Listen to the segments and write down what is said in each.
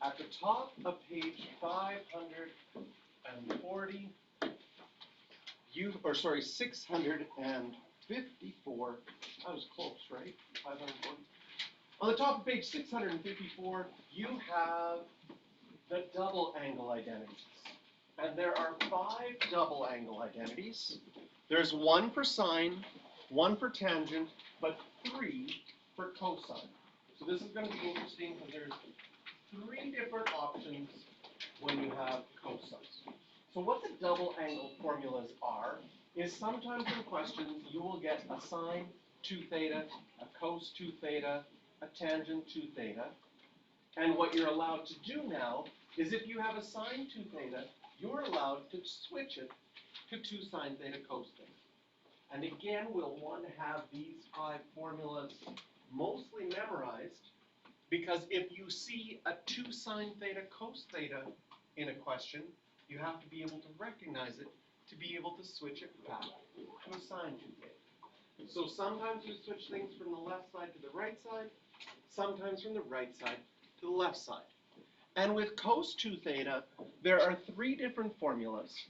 At the top of page 540, 654, I was close, right? 540. On the top of page 654, you have the double angle identities. And there are 5 double angle identities. There's 1 for sine, 1 for tangent, but 3 for cosine. So this is going to be interesting because there's 3 different options when you have cosines. So what the double angle formulas are is sometimes in questions you will get a sine 2 theta, a cos 2 theta, a tangent 2 theta. And what you're allowed to do now is if you have a sine 2 theta, you're allowed to switch it to 2 sine theta cos theta. And again, we'll want to have these 5 formulas mostly memorized, because if you see a 2 sine theta cos theta in a question, you have to be able to recognize it to be able to switch it back to a sine 2 theta. So sometimes you switch things from the left side to the right side, sometimes from the right side to the left side. And with cos 2 theta, there are 3 different formulas,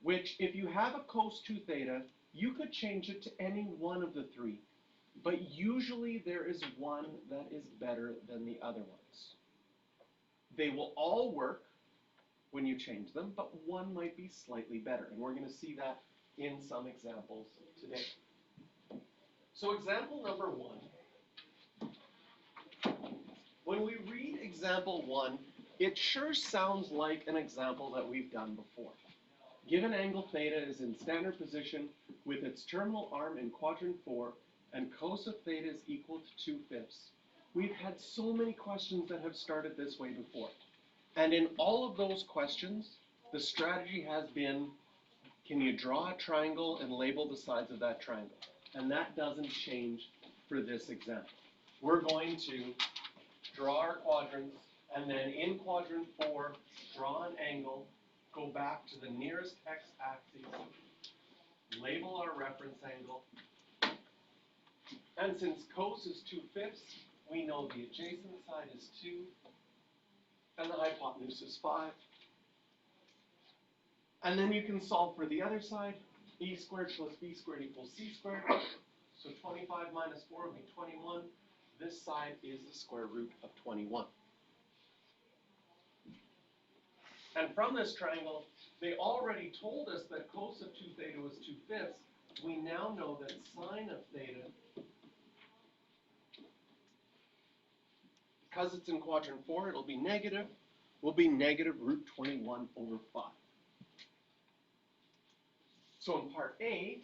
which if you have a cos 2 theta, you could change it to any one of the 3. But usually there is one that is better than the other ones. They will all work when you change them, but one might be slightly better. And we're going to see that in some examples today. So example number 1. When we read example 1, it sure sounds like an example that we've done before. Given angle theta is in standard position with its terminal arm in quadrant 4, and cos of theta is equal to 2/5. We've had so many questions that have started this way before. And in all of those questions, the strategy has been, can you draw a triangle and label the sides of that triangle? And that doesn't change for this example. We're going to draw our quadrants, and then in quadrant 4, draw an angle, go back to the nearest x-axis, label our reference angle, and since cos is 2/5, we know the adjacent side is 2, and the hypotenuse is 5. And then you can solve for the other side. A squared plus b squared equals c squared. So 25 minus 4 will be 21. This side is the square root of 21. And from this triangle, they already told us that cos of 2 theta was 2/5. We now know that sine of theta, because it's in quadrant 4, it'll be negative, will be negative root 21 over 5. So in part A,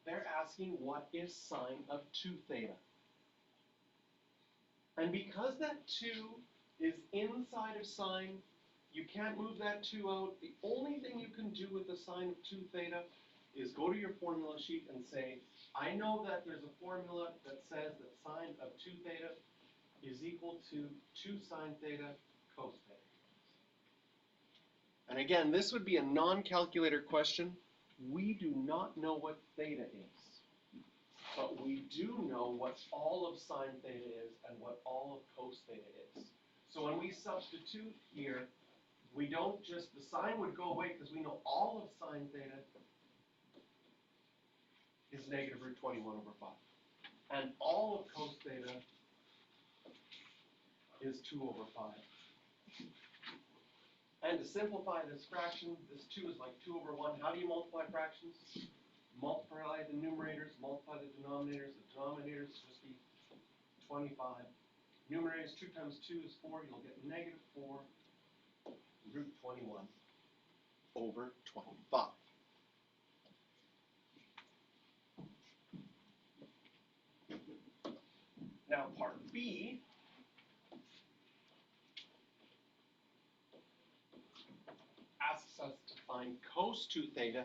they're asking what is sine of 2 theta. And because that 2 is inside of sine, you can't move that 2 out. The only thing you can do with the sine of 2 theta is go to your formula sheet and say, I know that there's a formula that says that sine of 2 theta is equal to 2 sine theta cos theta. And again, this would be a non-calculator question. We do not know what theta is, but we do know what all of sine theta is and what all of cos theta is. So when we substitute here, we don't just, the sine would go away because we know all of sine theta is negative root 21 over 5. And all of cos theta is 2 over 5. And to simplify this fraction, this 2 is like 2 over 1. How do you multiply fractions? Multiply the numerators, multiply the denominators. The denominators just be 25. Numerators, 2 times 2 is 4. You'll get negative 4 root 21 over 25. Now part B, asks us to find cos 2 theta.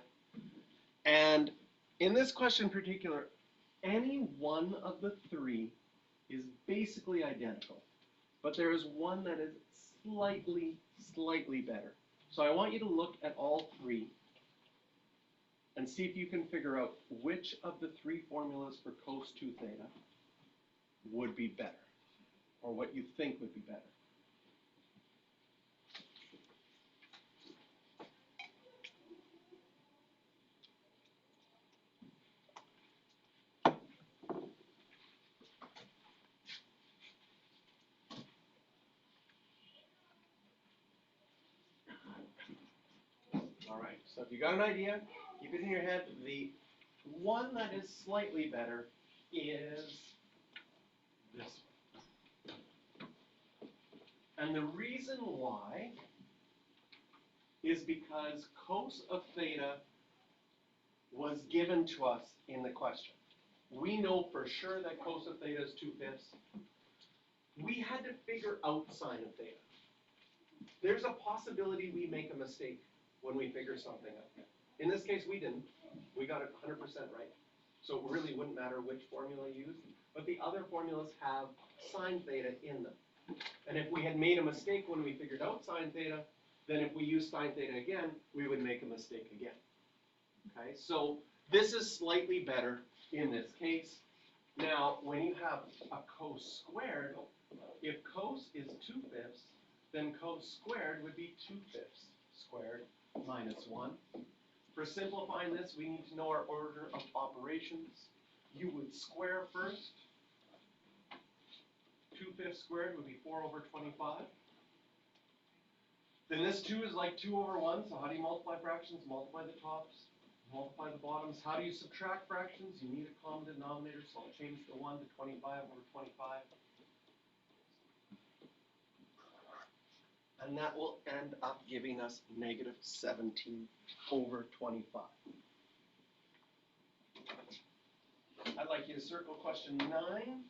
And in this question in particular, any one of the 3 is basically identical. But there is one that is slightly better. So I want you to look at all 3 and see if you can figure out which of the three formulas for cos 2 theta would be better, or what you think would be better. All right, so if you got an idea, keep it in your head. The one that is slightly better is this one. And the reason why is because cos of theta was given to us in the question. We know for sure that cos of theta is 2/5. We had to figure out sine of theta. There's a possibility we make a mistake when we figure something out. In this case, we didn't. We got it 100% right. So it really wouldn't matter which formula you used, but the other formulas have sine theta in them. And if we had made a mistake when we figured out sine theta, then if we use sine theta again, we would make a mistake again. Okay, so this is slightly better in this case. Now, when you have a cos squared, if cos is 2/5, then cos squared would be 2/5 squared minus 1. For simplifying this, we need to know our order of operations. You would square first. 2/5 squared would be 4/25. Then this 2 is like 2/1, so how do you multiply fractions? Multiply the tops, multiply the bottoms. How do you subtract fractions? You need a common denominator, so I'll change the 1 to 25/25. And that will end up giving us negative 17/25. I'd like you to circle question 9.